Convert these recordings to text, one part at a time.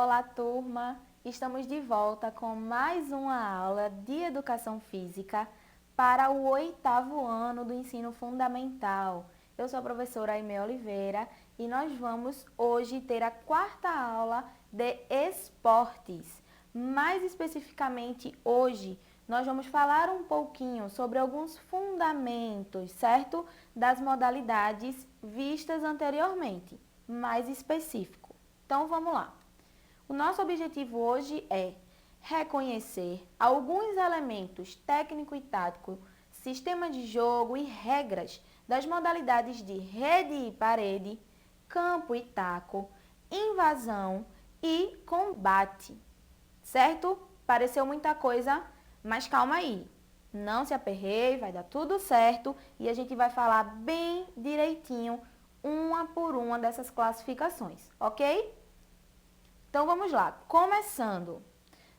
Olá, turma! Estamos de volta com mais uma aula de Educação Física para o 8º ano do ensino fundamental. Eu sou a professora Aimee Oliveira e nós vamos hoje ter a 4ª aula de esportes. Mais especificamente hoje, nós vamos falar um pouquinho sobre alguns fundamentos, certo? Das modalidades vistas anteriormente, mais específico. Então, vamos lá. O nosso objetivo hoje é reconhecer alguns elementos técnico e tático, sistema de jogo e regras das modalidades de rede e parede, campo e taco, invasão e combate. Certo? Pareceu muita coisa, mas calma aí. Não se aperreie, vai dar tudo certo e a gente vai falar bem direitinho, uma por uma dessas classificações, ok? Então vamos lá, começando.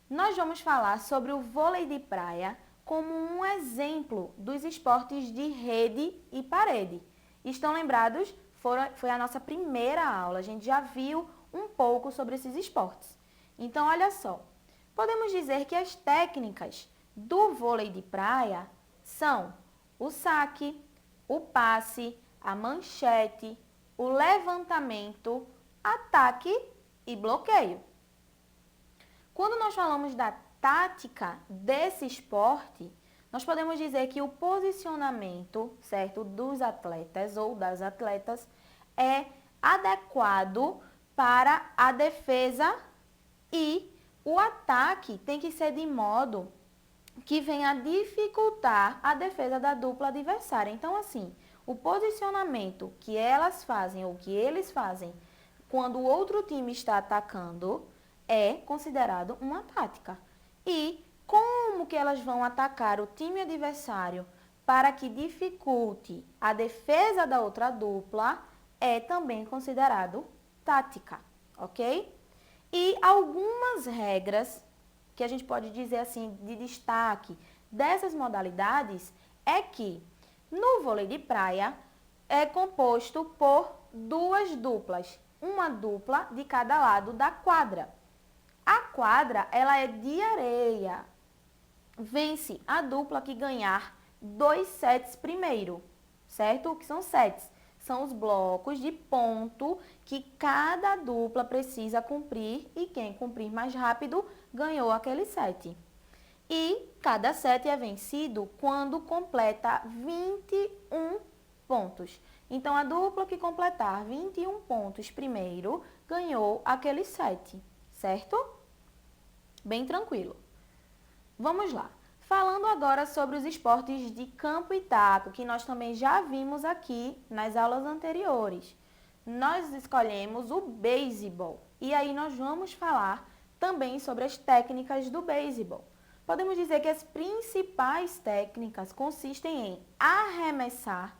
Nós vamos falar sobre o vôlei de praia como um exemplo dos esportes de rede e parede. Estão lembrados? Foi a nossa primeira aula, a gente já viu um pouco sobre esses esportes. Então olha só, podemos dizer que as técnicas do vôlei de praia são o saque, o passe, a manchete, o levantamento, ataque e bloqueio. Quando nós falamos da tática desse esporte, nós podemos dizer que o posicionamento, certo, dos atletas ou das atletas é adequado para a defesa e o ataque tem que ser de modo que venha dificultar a defesa da dupla adversária. Então, assim, o posicionamento que elas fazem ou que eles fazem quando o outro time está atacando é considerado uma tática. E como que elas vão atacar o time adversário para que dificulte a defesa da outra dupla é também considerado tática, ok? E algumas regras que a gente pode dizer assim de destaque dessas modalidades é que no vôlei de praia é composto por duas duplas, uma dupla de cada lado da quadra. A quadra, ela é de areia. Vence a dupla que ganhar 2 sets primeiro, certo? O que são sets? São os blocos de ponto que cada dupla precisa cumprir e quem cumprir mais rápido ganhou aquele set. E cada set é vencido quando completa 21 pontos. Então, a dupla que completar 21 pontos primeiro ganhou aquele set, certo? Bem tranquilo. Vamos lá. Falando agora sobre os esportes de campo e taco, que nós também já vimos aqui nas aulas anteriores. Nós escolhemos o beisebol e aí nós vamos falar também sobre as técnicas do beisebol. Podemos dizer que as principais técnicas consistem em arremessar,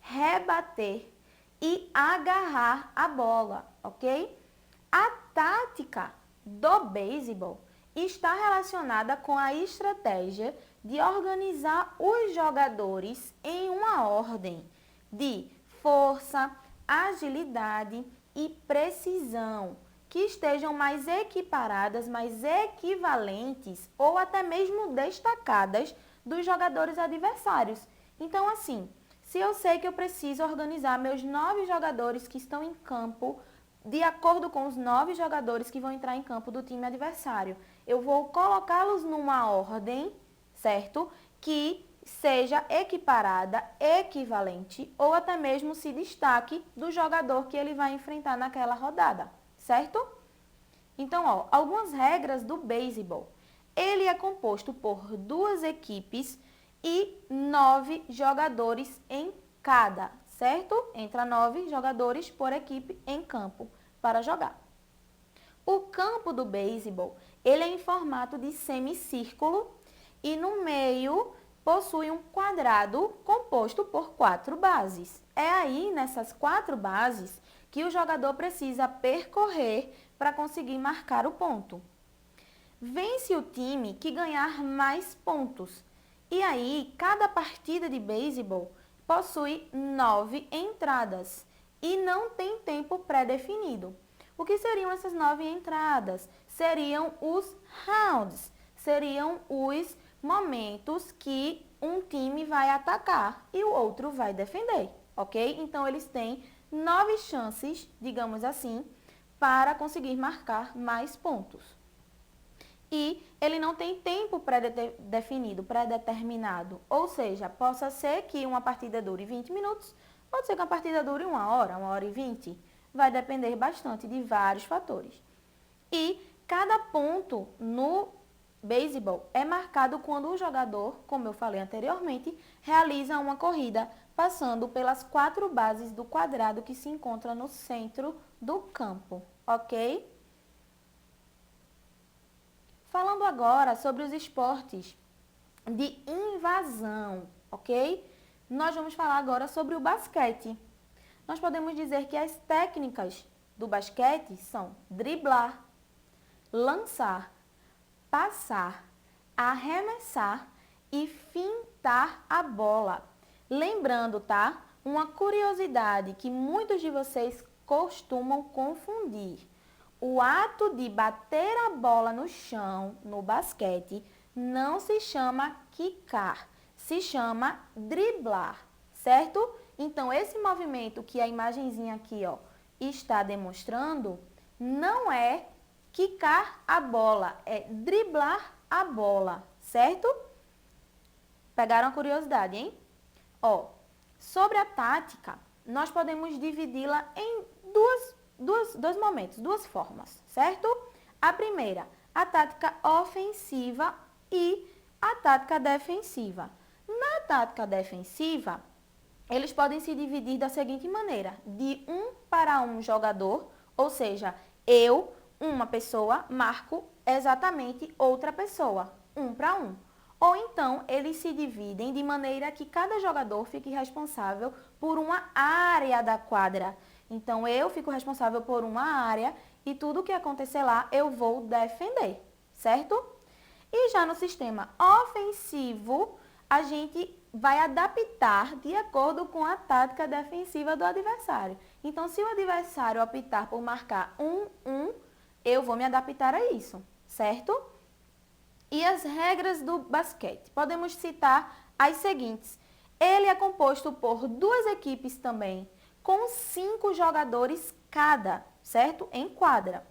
rebater e agarrar a bola, ok? A tática do beisebol está relacionada com a estratégia de organizar os jogadores em uma ordem de força, agilidade e precisão, que estejam mais equiparadas, mais equivalentes ou até mesmo destacadas dos jogadores adversários. Então, assim, se eu sei que eu preciso organizar meus 9 jogadores que estão em campo de acordo com os 9 jogadores que vão entrar em campo do time adversário, eu vou colocá-los numa ordem, certo? Que seja equiparada, equivalente ou até mesmo se destaque do jogador que ele vai enfrentar naquela rodada, certo? Então, ó, algumas regras do beisebol. Ele é composto por 2 equipes e 9 jogadores em cada, certo? Entra 9 jogadores por equipe em campo para jogar. O campo do beisebol, ele é em formato de semicírculo e no meio possui um quadrado composto por 4 bases. É aí, nessas 4 bases, que o jogador precisa percorrer para conseguir marcar o ponto. Vence o time que ganhar mais pontos. E aí, cada partida de beisebol possui 9 entradas e não tem tempo pré-definido. O que seriam essas 9 entradas? Seriam os rounds, seriam os momentos que um time vai atacar e o outro vai defender, ok? Então, eles têm 9 chances, digamos assim, para conseguir marcar mais pontos. E ele não tem tempo pré-definido, pré-determinado. Ou seja, possa ser que uma partida dure 20 minutos, pode ser que uma partida dure 1 hora e 20. Vai depender bastante de vários fatores. E cada ponto no beisebol é marcado quando o jogador, como eu falei anteriormente, realiza uma corrida passando pelas 4 bases do quadrado que se encontra no centro do campo, ok? Falando agora sobre os esportes de invasão, ok? Nós vamos falar agora sobre o basquete. Nós podemos dizer que as técnicas do basquete são driblar, lançar, passar, arremessar e fintar a bola. Lembrando, tá? Uma curiosidade que muitos de vocês costumam confundir. O ato de bater a bola no chão, no basquete, não se chama quicar, se chama driblar, certo? Então, esse movimento que a imagenzinha aqui, ó, está demonstrando, não é quicar a bola, é driblar a bola, certo? Pegaram a curiosidade, hein? Ó, sobre a tática, nós podemos dividi-la em dois momentos, duas formas, certo? A primeira, a tática ofensiva e a tática defensiva. Na tática defensiva, eles podem se dividir da seguinte maneira, de 1 para 1 jogador, ou seja, eu, uma pessoa, marco exatamente outra pessoa, 1 para 1. Ou então, eles se dividem de maneira que cada jogador fique responsável por uma área da quadra. Então, eu fico responsável por uma área e tudo que acontecer lá eu vou defender, certo? E já no sistema ofensivo, a gente vai adaptar de acordo com a tática defensiva do adversário. Então, se o adversário optar por marcar 1-1, eu vou me adaptar a isso, certo? E as regras do basquete? Podemos citar as seguintes. Ele é composto por 2 equipes também, com 5 jogadores cada, certo? Em quadra.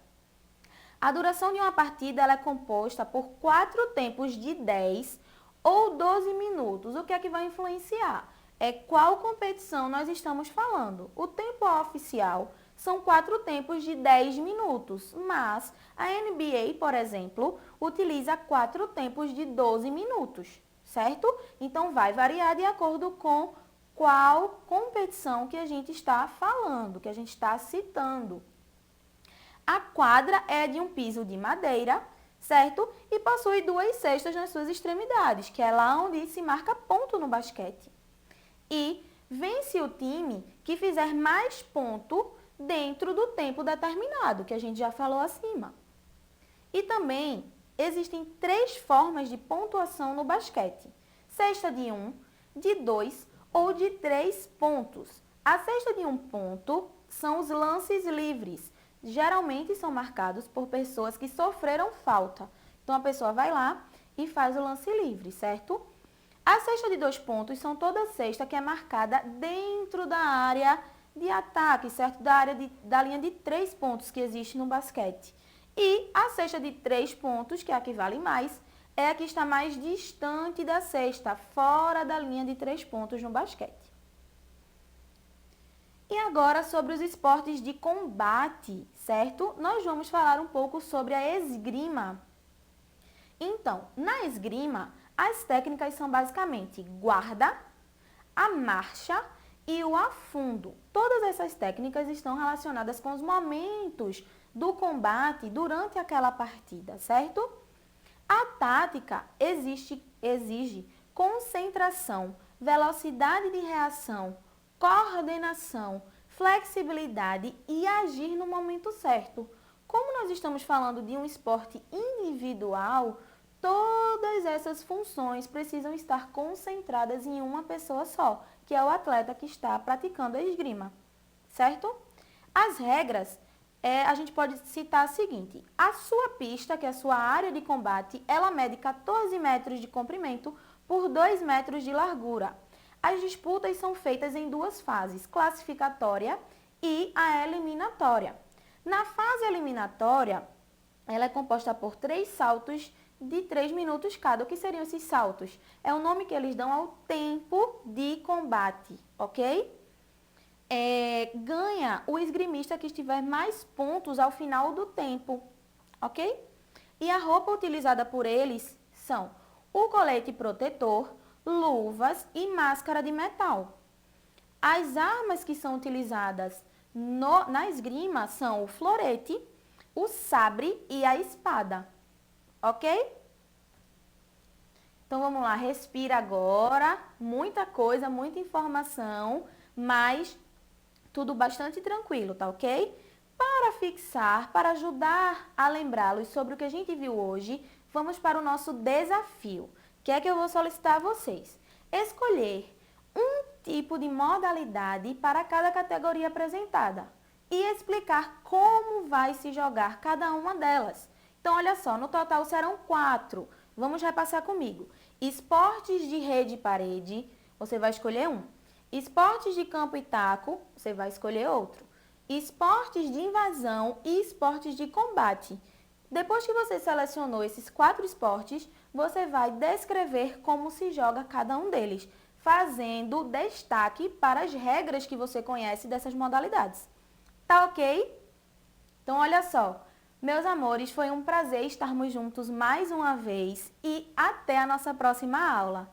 A duração de uma partida ela é composta por 4 tempos de 10 ou 12 minutos. O que é que vai influenciar? É qual competição nós estamos falando. O tempo oficial são 4 tempos de 10 minutos, mas a NBA, por exemplo, utiliza 4 tempos de 12 minutos, certo? Então, vai variar de acordo com qual competição que a gente está falando, que a gente está citando. A quadra é de um piso de madeira, certo? E possui 2 cestas nas suas extremidades, que é lá onde se marca ponto no basquete. E vence o time que fizer mais ponto dentro do tempo determinado, que a gente já falou acima. E também existem 3 formas de pontuação no basquete. Cesta de 1, de 2 ou de 3 pontos. A cesta de 1 ponto são os lances livres. Geralmente são marcados por pessoas que sofreram falta. Então, a pessoa vai lá e faz o lance livre, certo? A cesta de 2 pontos são toda cesta que é marcada dentro da área de ataque, certo? Da linha de 3 pontos que existe no basquete. E a cesta de 3 pontos, que é a que vale mais, é a que está mais distante da cesta, fora da linha de 3 pontos no basquete. E agora sobre os esportes de combate, certo? Nós vamos falar um pouco sobre a esgrima. Então, na esgrima, as técnicas são basicamente guarda, a marcha e o afundo. Todas essas técnicas estão relacionadas com os momentos do combate durante aquela partida, certo? A tática exige concentração, velocidade de reação, coordenação, flexibilidade e agir no momento certo. Como nós estamos falando de um esporte individual, todas essas funções precisam estar concentradas em uma pessoa só, que é o atleta que está praticando a esgrima, certo? As regras a gente pode citar o seguinte: a sua pista, que é a sua área de combate, ela mede 14 metros de comprimento por 2 metros de largura. As disputas são feitas em duas fases, classificatória e a eliminatória. Na fase eliminatória, ela é composta por 3 saltos de 3 minutos cada. O que seriam esses saltos? É o nome que eles dão ao tempo de combate, ok? Ganha o esgrimista que estiver mais pontos ao final do tempo, ok? E a roupa utilizada por eles são o colete protetor, luvas e máscara de metal. As armas que são utilizadas na esgrima são o florete, o sabre e a espada, ok? Então vamos lá, respira agora, muita coisa, muita informação, mas tudo bastante tranquilo, tá ok? Para fixar, para ajudar a lembrá-los sobre o que a gente viu hoje, vamos para o nosso desafio. O que é que eu vou solicitar a vocês? Escolher um tipo de modalidade para cada categoria apresentada e explicar como vai se jogar cada uma delas. Então, olha só, no total serão 4. Vamos repassar comigo. Esportes de rede e parede, você vai escolher um. Esportes de campo e taco, você vai escolher outro. Esportes de invasão e esportes de combate. Depois que você selecionou esses 4 esportes, você vai descrever como se joga cada um deles, fazendo destaque para as regras que você conhece dessas modalidades. Tá ok? Então, olha só. Meus amores, foi um prazer estarmos juntos mais uma vez e até a nossa próxima aula.